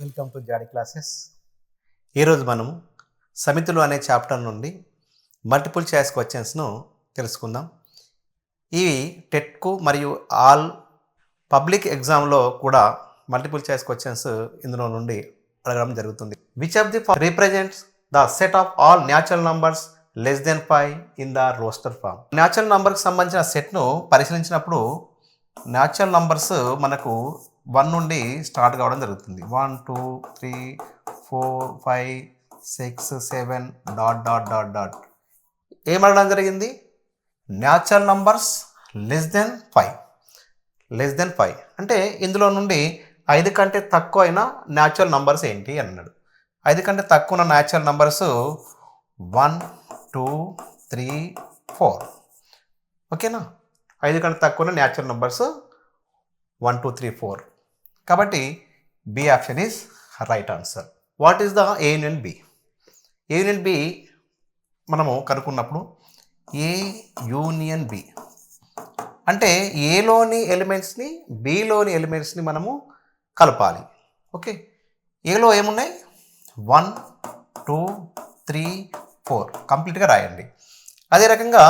Welcome to జాడీ classes. ఈరోజు మనం సమితులు అనే చాప్టర్ నుండి మల్టిపుల్ చాయిస్ క్వశ్చన్స్ను తెలుసుకుందాం. ఇవి టెట్కు మరియు ఆల్ పబ్లిక్ ఎగ్జామ్లో కూడా మల్టిపుల్ చాయిస్ క్వశ్చన్స్ ఇందులో నుండి అడగడం జరుగుతుంది. Which of the represents the set of all natural numbers less than 5 in the roster form. Natural నంబర్కి సంబంధించిన సెట్ను పరిశీలించినప్పుడు న్యాచురల్ నంబర్స్ మనకు 1 నుండి స్టార్ట్ కావడం జరుగుతుంది. 1 2 3 4 5 6 7 డాట్ డాట్ డాట్ డాట్ ఏమనడం జరిగింది? న్యాచురల్ నంబర్స్ లెస్ దెన్ 5 అంటే ఇందులో నుండి 5 కంటే తక్కువ అయిన న్యాచురల్ నంబర్స్ ఏంటి అన్నాడు. 5 కంటే తక్కువ ఉన్న న్యాచురల్ నంబర్స్ 1 2 3 4. ఓకేనా? 5 కంటే తక్కువ ఉన్న న్యాచురల్ నంబర్స్ 1 2 3 4. కాబట్టి B option is right answer. What is the A union B? A union B మనము కనుక్కున్నప్పుడు ఏ యూనియన్ బి అంటే ఏలోని ఎలిమెంట్స్ని బిలోని ఎలిమెంట్స్ని మనము కలపాలి. ఓకే, ఏలో ఏమున్నాయి? 1 2 3 4 కంప్లీట్గా రాయండి. అదే రకంగా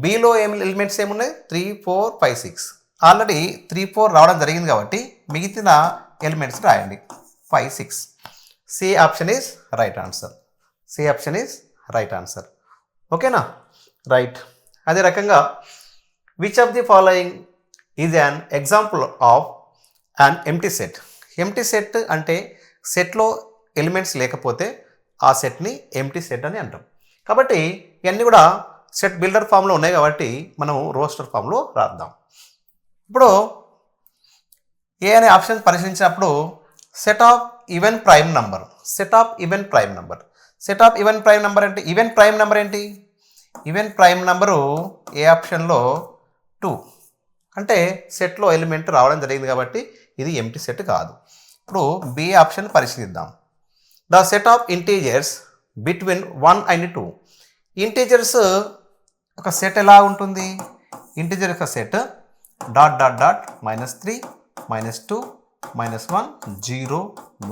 బిలో ఎలిమెంట్స్ ఏమున్నాయి? 3 4 5 6. ఆల్రెడీ 3 4 రావడం జరిగింది కాబట్టి మిగిలిన ఎలిమెంట్స్ రాయండి 5 6. C option is right answer. C option is right answer. ఓకేనా? రైట్. అదే రకంగా which of the following is an example of an empty set. Empty set అంటే సెట్లో ఎలిమెంట్స్ లేకపోతే ఆ సెట్ని ఎంప్టీ సెట్ అని అంటాం. కాబట్టి ఇవన్నీ కూడా సెట్ బిల్డర్ ఫామ్లో ఉన్నాయి కాబట్టి మనం రోస్టర్ ఫామ్లో రాద్దాం. ఇప్పుడు ఏ అనే ఆప్షన్ పరిశీలించినప్పుడు set of even prime number. Set of even prime number. Set of even prime number అంటే ఈవెన్ ప్రైమ్ నెంబర్ ఏంటి? ఈవెన్ ప్రైమ్ నెంబరు ఏ ఆప్షన్లో 2 అంటే సెట్లో ఎలిమెంట్ రావడం జరిగింది కాబట్టి ఇది ఎంప్టీ సెట్ కాదు. ఇప్పుడు బి ఆప్షన్ పరిశీలిద్దాం. The set of integers between 1 and 2. Integers ఒక సెట్ ఎలా ఉంటుంది? ఇంటీజర్ యొక్క set dot dot dot -3 -2 -1 0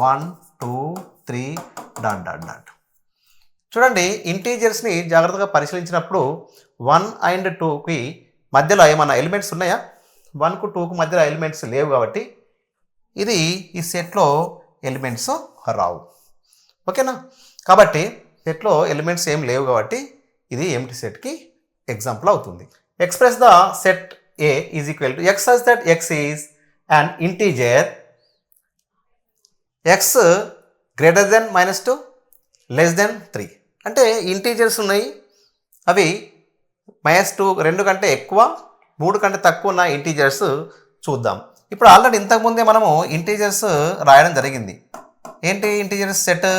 1 2 3 dot dot dot. చూడండి, ఇంటీజర్స్ని జాగ్రత్తగా పరిశీలించినప్పుడు 1 అండ్ 2కి మధ్యలో ఏమైనా ఎలిమెంట్స్ ఉన్నాయా? 1కు 2కు మధ్యలో ఎలిమెంట్స్ లేవు కాబట్టి ఇది ఈ సెట్లో ఎలిమెంట్స్ రావు. ఓకేనా? కాబట్టి సెట్లో ఎలిమెంట్స్ ఏం లేవు కాబట్టి ఇది ఎంప్టీ సెట్కి ఎగ్జాంపుల్ అవుతుంది. Express the set A is equal to x such that x is an integer x greater than -2 less than 3. అంటే ఇంటీజర్స్ ఉన్నాయి, అవి -2 2 కంటే ఎక్కువ 3 కంటే తక్కువ ఉన్న ఇంటీజర్స్ చూద్దాం. ఇప్పుడు ఆల్రెడీ ఇంతకుముందే మనము ఇంటీజర్స్ రాయడం జరిగింది. ఏంటి integers set?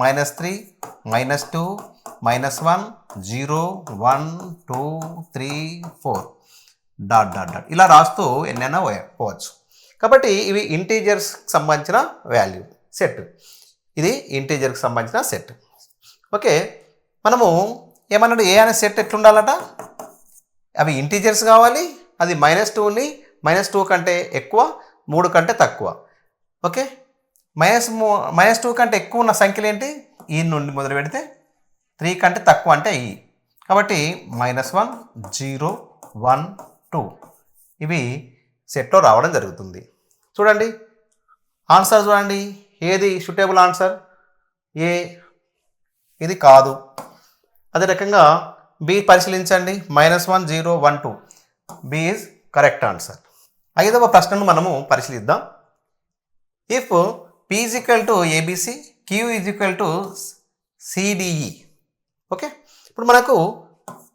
-3 -2 -1 0 1 2 3 4 dot dot dot ఇలా రాస్తూ ఎన్నైనా పోవచ్చు. కాబట్టి ఇవి ఇంటీజర్స్కి సంబంధించిన వాల్యూ సెట్. ఇది ఇంటీజర్కి సంబంధించిన సెట్. ఓకే, మనము ఏమన్నాడు? ఏ అనే సెట్ ఎట్లుండాలట? అవి ఇంటీజర్స్ కావాలి, అది -2ని -2 కంటే ఎక్కువ 3 కంటే తక్కువ. ఓకే, -2 కంటే ఎక్కువ ఉన్న సంఖ్యలు ఏంటి? ఈ నుండి మొదలు పెడితే 3 కంటే తక్కువ అంటే ఈ. కాబట్టి -1 0 1 2 ఇవి సెట్లో రావడం జరుగుతుంది. చూడండి ఆన్సర్, చూడండి ఏది సూటబుల్ ఆన్సర్? ఏ, ఇది కాదు. అదే రకంగా బి పరిశీలించండి. -1 0 1 2 బి ఈజ్ కరెక్ట్ ఆన్సర్. 5వ ప్రశ్నను మనము పరిశీలిద్దాం. If P is equal to ABC Q is equal to CDE. Okay, ఇప్పుడు మనకు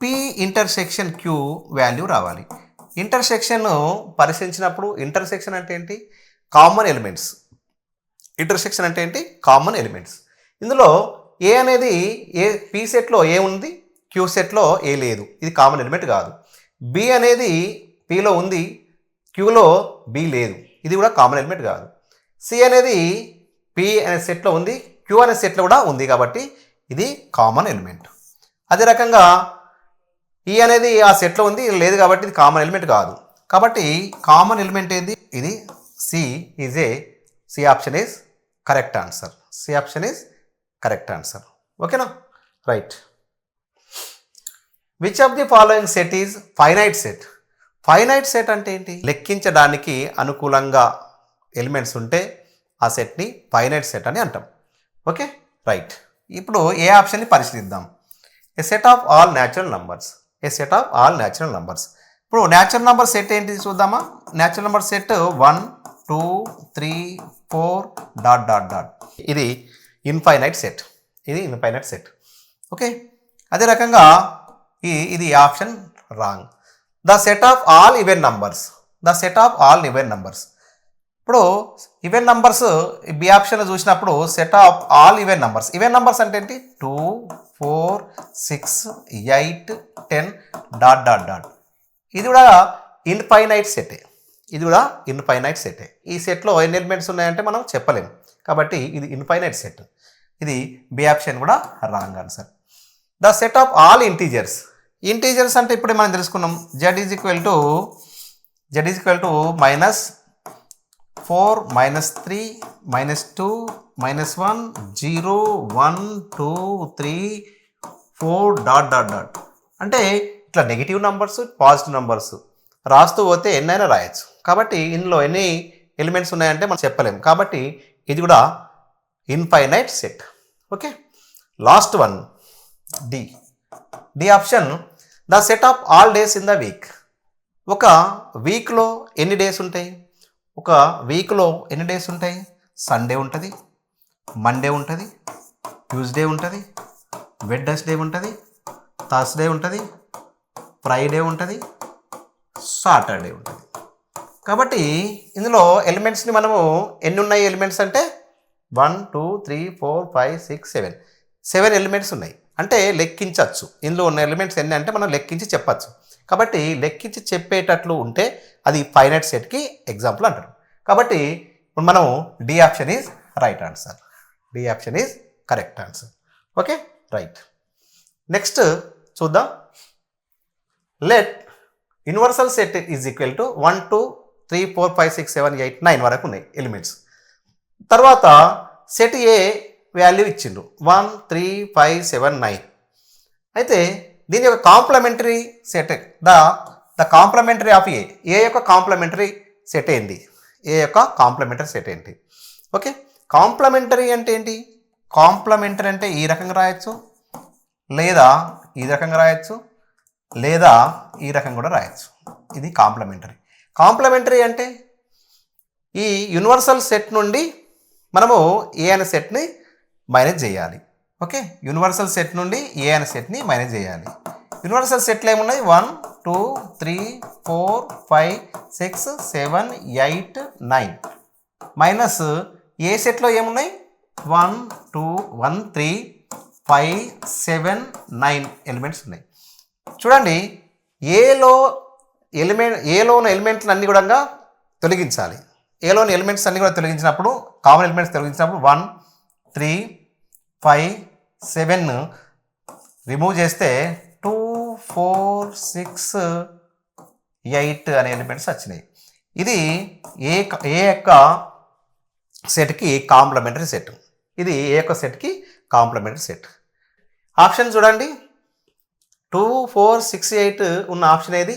పి ఇంటర్సెక్షన్ క్యూ వాల్యూ రావాలి. ఇంటర్సెక్షన్ పరిశీలించినప్పుడు ఇంటర్సెక్షన్ అంటే ఏంటి? Common elements. ఇంటర్సెక్షన్ అంటే ఏంటి? Common elements. ఇందులో ఏ అనేది ఏ పి సెట్లో ఏ ఉంది, క్యూ సెట్లో ఏ లేదు, ఇది కామన్ ఎలిమెంట్ కాదు. బి అనేది పిలో ఉంది, క్యూలో బి లేదు, ఇది కూడా కామన్ ఎలిమెంట్ కాదు. సి అనేది పి అనే సెట్లో ఉంది, క్యూ అనే సెట్లో కూడా ఉంది కాబట్టి ఇది కామన్ ఎలిమెంట్. అదే రకంగా ఈ అనేది ఆ సెట్లో ఉంది, ఇది లేదు కాబట్టి ఇది కామన్ ఎలిమెంట్ కాదు. కాబట్టి కామన్ ఎలిమెంట్ ఏది? ఇది C is a C option is correct answer. C option is correct answer. ఓకేనా, right. Which of the following set is finite set? Finite set అంటే ఏంటి? లెక్కించడానికి అనుకూలంగా ఎలిమెంట్స్ ఉంటే ఆ సెట్ని ఫైనైట్ సెట్ అని అంటాం. Okay, right. ఇప్పుడు ఏ ఆప్షన్ని పరిశీలిద్దాం. A set of all natural numbers. A set of all natural numbers. ఇప్పుడు న్యాచురల్ నెంబర్ సెట్ ఏంటి చూద్దామా. Natural number set 1 2 3 4 dot dot dot. ఇది ఇన్ఫైనైట్ సెట్. ఇది ఇన్ఫైనైట్ సెట్. ఓకే, అదే రకంగా ఇది option wrong. The set of all even numbers. The set of all even numbers. ఇప్పుడు even numbers B ఆప్షన్లో చూసినప్పుడు set of all even numbers. Even numbers అంటే ఏంటి? 2 4 6 8 10 డాట్ డాట్ డాట్. ఇది కూడా ఇన్ఫైనైట్ సెటే. ఇది కూడా ఇన్ఫైనైట్ సెటే. ఈ సెట్లో ఎన్ని ఎలిమెంట్స్ ఉన్నాయంటే మనం చెప్పలేము, కాబట్టి ఇది ఇన్ఫైనైట్ సెట్. ఇది బి ఆప్షన్ కూడా wrong answer. The set of all integers. Integers అంటే ఇప్పుడు మనం తెలుసుకున్నాం. z is equal to -4 -3 -2 -1 0 1 2 3 4 dot dot dot. అంటే ఇట్లా నెగిటివ్ నంబర్స్ పాజిటివ్ నంబర్స్ రాస్తూ పోతే ఎన్నైనా రాయొచ్చు. కాబట్టి ఇందులో ఎన్ని ఎలిమెంట్స్ ఉన్నాయంటే మనం చెప్పలేము, కాబట్టి ఇది కూడా infinite set. Okay, last one D option. The set of all days in the week. ఒక వీక్లో ఎన్ని డేస్ ఉంటాయి? ఒక వీక్లో ఎన్ని డేస్ ఉంటాయి? సండే ఉంటుంది, మండే ఉంటుంది, ట్యూస్డే ఉంటుంది, వెడ్నెస్డే ఉంటుంది, థర్స్డే ఉంటుంది, ఫ్రైడే ఉంటుంది, సాటర్డే ఉంటుంది. కాబట్టి ఇందులో ఎలిమెంట్స్ని మనము ఎన్ని ఉన్నాయి ఎలిమెంట్స్ అంటే 1 2 3 4 5 6 7 ఎలిమెంట్స్ ఉన్నాయి. అంటే లెక్కించవచ్చు. ఇందులో ఉన్న ఎలిమెంట్స్ ఎన్ని అంటే మనం లెక్కించి చెప్పచ్చు. కాబట్టి లెక్కించి చెప్పేటట్లు ఉంటే అది ఫైనైట్ సెట్కి ఎగ్జాంపుల్ అంటారు. కాబట్టి ఇప్పుడు మనం D option is right answer. D option is correct answer. Okay, right. Next చూద్దాం. Let universal set is equal to 1 2 3 4 5 6 7 8 9 వరకు ఉన్నాయి ఎలిమెంట్స్. తర్వాత సెట్ ఏ వాల్యూ ఇచ్చిండు 1 3 5 7 9. అయితే దీని యొక్క complementary set the complementary of A యొక్క కాంప్లిమెంటరీ సెట్ ఏంటి? ఏ యొక్క కాంప్లిమెంటరీ సెట్ ఏంటి? ఓకే, కాంప్లిమెంటరీ అంటే ఏంటి? కాంప్లిమెంటరీ అంటే ఈ రకంగా రాయొచ్చు, లేదా ఈ రకంగా రాయొచ్చు, లేదా ఈ రకంగా కూడా రాయొచ్చు. ఇది కాంప్లిమెంటరీ. కాంప్లిమెంటరీ అంటే ఈ యూనివర్సల్ సెట్ నుండి మనము ఏ అనే సెట్ని మైనస్ చేయాలి. ఓకే, యూనివర్సల్ సెట్ నుండి ఏ అనే సెట్ని మైనస్ చేయాలి. యూనివర్సల్ సెట్లు ఏమున్నాయి? 1 2 3 4 5 6 7 8 9 మైనస్ ఏ సెట్లో ఏమున్నాయి? 1 2 1 3 5 7 9 ఎలిమెంట్స్ ఉన్నాయి. చూడండి, ఏలో ఉన్న ఎలిమెంట్స్ అన్ని కూడా తొలగించాలి. ఏలోని ఎలిమెంట్స్ అన్ని కూడా తొలగించినప్పుడు, కామన్ ఎలిమెంట్స్ తొలగించినప్పుడు 1 3 5 7 రిమూవ్ చేస్తే 2 4 6 8 అనే ఎలిమెంట్స్ వచ్చినాయి. ఇది ఏ యొక్క సెట్కి కాంప్లిమెంటరీ సెట్. ఇది ఏ యొక్క సెట్కి కాంప్లిమెంటరీ సెట్. ఆప్షన్ చూడండి, 2 4 6 8 ఉన్న ఆప్షన్ ఏది?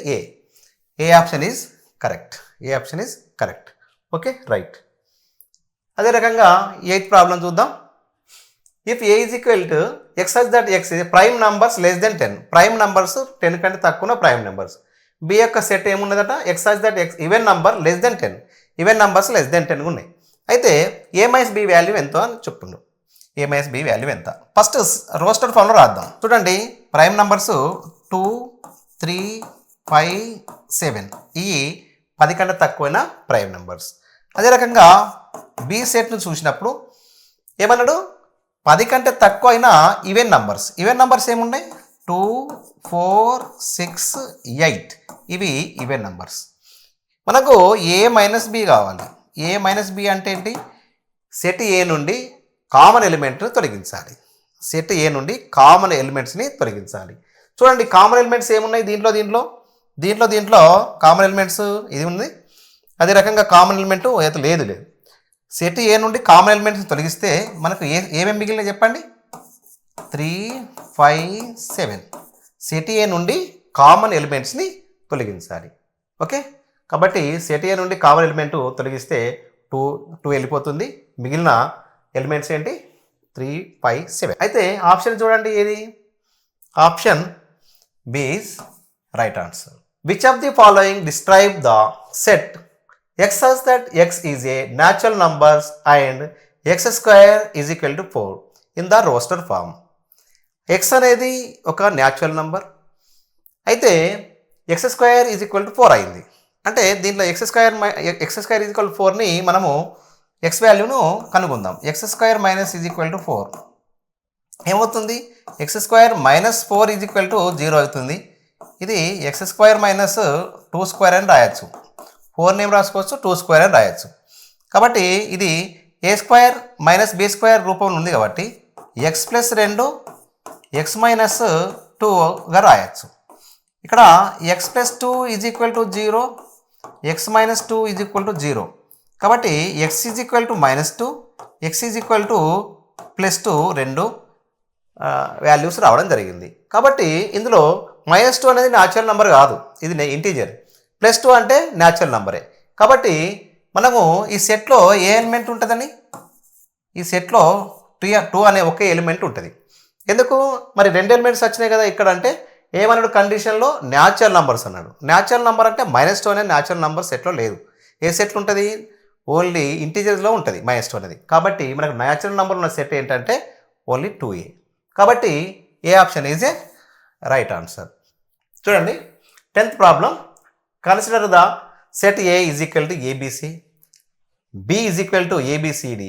A option is correct. A option is correct. Okay, right. అదే రకంగా 8th ప్రాబ్లం చూద్దాం. If A is equal to x such that x prime numbers less than 10. Prime numbers 10 కంటే తక్కువ prime numbers. B యొక్క సెట్ ఏమున్నదట? X such that x even number less than 10. Even numbers less than 10 ఉన్నాయి. అయితే ఏ minus B value ఎంతో అని చెప్తుండు. ఏ మైనస్ బి వాల్యూ ఎంత? ఫస్ట్ రోస్టెడ్ ఫామ్లో రాద్దాం. చూడండి, ప్రైమ్ నంబర్స్ 2 3 5 7 ఇవి 10 కంటే తక్కువైన ప్రైమ్ నెంబర్స్. అదే రకంగా బి సెట్ను చూసినప్పుడు ఏమన్నాడు? 10 కంటే తక్కువ అయిన ఈవెన్ నంబర్స్. ఈవెన్ నంబర్స్ ఏమున్నాయి? 2 4 6 8 ఇవి ఈవెన్ నంబర్స్. మనకు ఏ మైనస్ బి కావాలి. ఏ మైనస్ బి అంటే ఏంటి? సెట్ ఏ నుండి కామన్ ఎలిమెంట్ని తొలగించాలి. సెట్ ఏ నుండి కామన్ ఎలిమెంట్స్ని తొలగించాలి. చూడండి, కామన్ ఎలిమెంట్స్ ఏమున్నాయి? దీంట్లో కామన్ ఎలిమెంట్స్ ఇది ఉంది. అదే రకంగా కామన్ ఎలిమెంట్ అయితే లేదు. సెట్ ఏ నుండి కామన్ ఎలిమెంట్స్ తొలగిస్తే మనకు ఏమేమి మిగిలినాయి చెప్పండి. 3, 5, 7. సెట్ ఏ నుండి కామన్ ఎలిమెంట్స్ని తొలగించాలి. ఓకే, కాబట్టి సెట్ ఏ నుండి కామన్ ఎలిమెంట్ తొలగిస్తే 2 వెళ్ళిపోతుంది. మిగిలిన ఎలిమెంట్స్ ఏంటి? 3, 5, 7. అయితే ఆప్షన్ చూడండి, ఏది option B is right answer. Which of the following describe the set x such that x is a natural numbers and x square is equal to 4 in the roster form. x అనేది ఒక natural number, అయితే x square is equal to 4 అయింది. అంటే దీంట్లో x square is equal to 4ని మనము x వాల్యూను కనుగొందాం. X square minus is equal to 4 ఏమవుతుంది? X square minus 4 is equal to 0 అవుతుంది. ఇది ఎక్స్ స్క్వేర్ మైనస్ 2 స్క్వేర్ అని రాయొచ్చు. 4 నేమ్ రాసుకోవచ్చు, 2 స్క్వేర్ అని రాయొచ్చు. కాబట్టి ఇది ఏ స్క్వేర్ మైనస్ బి స్క్వేర్ రూపంలో ఉంది కాబట్టి ఎక్స్ ప్లస్ 2 ఎక్స్ మైనస్ 2గా రాయొచ్చు. ఇక్కడ X plus 2 is equal to 0, X minus 2 is equal to 0. కాబట్టి X is equal to -2, X is equal to +2 రెండు వాల్యూస్ రావడం జరిగింది. కాబట్టి ఇందులో -2 అనేది న్యాచురల్ నెంబర్ కాదు, ఇది ఇంటీజర్. +2 అంటే న్యాచురల్ నెంబరే. కాబట్టి మనము ఈ సెట్లో ఏ ఎలిమెంట్ ఉంటుందని, ఈ సెట్లో 2 అనే ఒకే ఎలిమెంట్ ఉంటుంది. ఎందుకు మరి 2 ఎలిమెంట్స్ వచ్చినాయి కదా ఇక్కడ అంటే ఏమన్నాడు కండిషన్లో? న్యాచురల్ నంబర్స్ అన్నాడు. న్యాచురల్ నెంబర్ అంటే -2 అనే న్యాచురల్ నెంబర్ సెట్లో లేదు. ఏ సెట్లో ఉంటుంది? ఓన్లీ ఇంటీజర్స్లో ఉంటుంది -2 అనేది. కాబట్టి మనకు న్యాచురల్ నెంబర్ ఉన్న సెట్ ఏంటంటే ఓన్లీ 2a. కాబట్టి A option is a right answer. చూడండి 10th problem. Consider the set A is equal to ABC, B is equal to ABCD.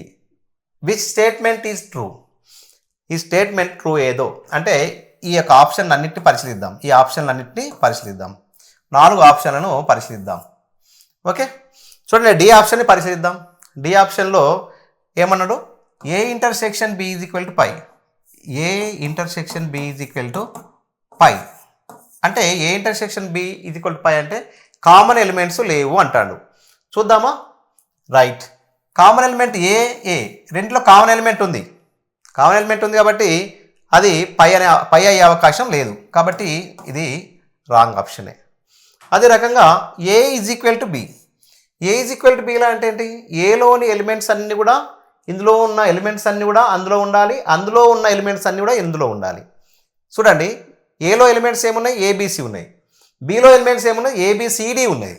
Which statement is true? ఈ statement true ఏదో అంటే ఈ యొక్క option అన్నింటినీ పరిశీలిద్దాం. ఈ ఆప్షన్లు అన్నింటినీ పరిశీలిద్దాం. 4 ఆప్షన్లను పరిశీలిద్దాం. ఓకే, చూడండి డి ఆప్షన్ని పరిశీలిద్దాం. డి ఆప్షన్లో ఏమన్నాడు? A intersection B is equal to phi. A intersection B is equal to phi అంటే A intersection B is equal to phi అంటే కామన్ ఎలిమెంట్స్ లేవు అంటాడు. చూద్దామా? రైట్, కామన్ ఎలిమెంట్ ఏ రెండులో కామన్ ఎలిమెంట్ ఉంది. కామన్ ఎలిమెంట్ ఉంది కాబట్టి అది పై అయ్యే అవకాశం లేదు. కాబట్టి ఇది రాంగ్ ఆప్షనే. అదే రకంగా A is equal to B. A is equal to బిలా అంటే ఏంటి? ఏలోని ఎలిమెంట్స్ అన్నీ కూడా ఇందులో ఉన్న ఎలిమెంట్స్ అన్నీ కూడా అందులో ఉండాలి, అందులో ఉన్న ఎలిమెంట్స్ అన్నీ కూడా ఇందులో ఉండాలి. చూడండి ఏలో ఎలిమెంట్స్ ఏమున్నాయి? ఏబిసి ఉన్నాయి. బిలో ఎలిమెంట్స్ ఏమున్నాయి? ఏబిసిడి ఉన్నాయి.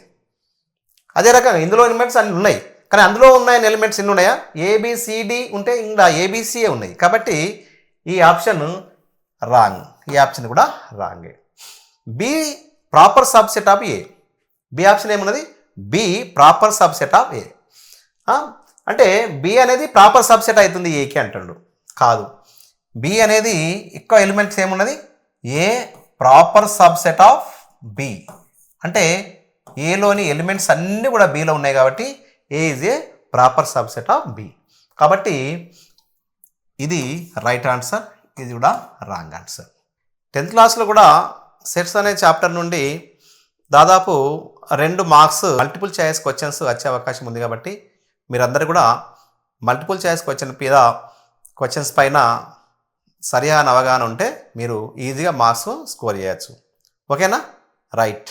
అదే రకంగా ఇందులో ఎలిమెంట్స్ అన్నీ ఉన్నాయి, కానీ అందులో ఉన్న ఎలిమెంట్స్ ఎన్ని ఉన్నాయా? ఏబిసిడి ఉంటే ఇంకా ఏబిసిఏ ఉన్నాయి. కాబట్టి ఈ ఆప్షన్ రాంగ్. ఈ ఆప్షన్ కూడా రాంగే. B proper subset of A. B option ఏమున్నది? B proper subset of A అంటే బి అనేది ప్రాపర్ సబ్సెట్ అవుతుంది ఏకి అంటాడు. కాదు, బి అనేది ఎక్కువ ఎలిమెంట్స్ ఏమున్నది? A proper subset of B అంటే ఏలోని ఎలిమెంట్స్ అన్నీ కూడా బిలో ఉన్నాయి కాబట్టి A is a proper subset of B. కాబట్టి ఇది రైట్ ఆన్సర్, ఇది కూడా రాంగ్ ఆన్సర్. 10th క్లాస్లో కూడా సెట్స్ అనే చాప్టర్ నుండి దాదాపు 2 మార్క్స్ మల్టిపుల్ చాయిస్ క్వశ్చన్స్ వచ్చే అవకాశం ఉంది. కాబట్టి మీరందరూ కూడా మల్టిపుల్ చాయిస్ క్వశ్చన్స్ పైన సరైన అవగాహన ఉంటే మీరు ఈజీగా మార్క్స్ స్కోర్ చేయొచ్చు. ఓకేనా? రైట్.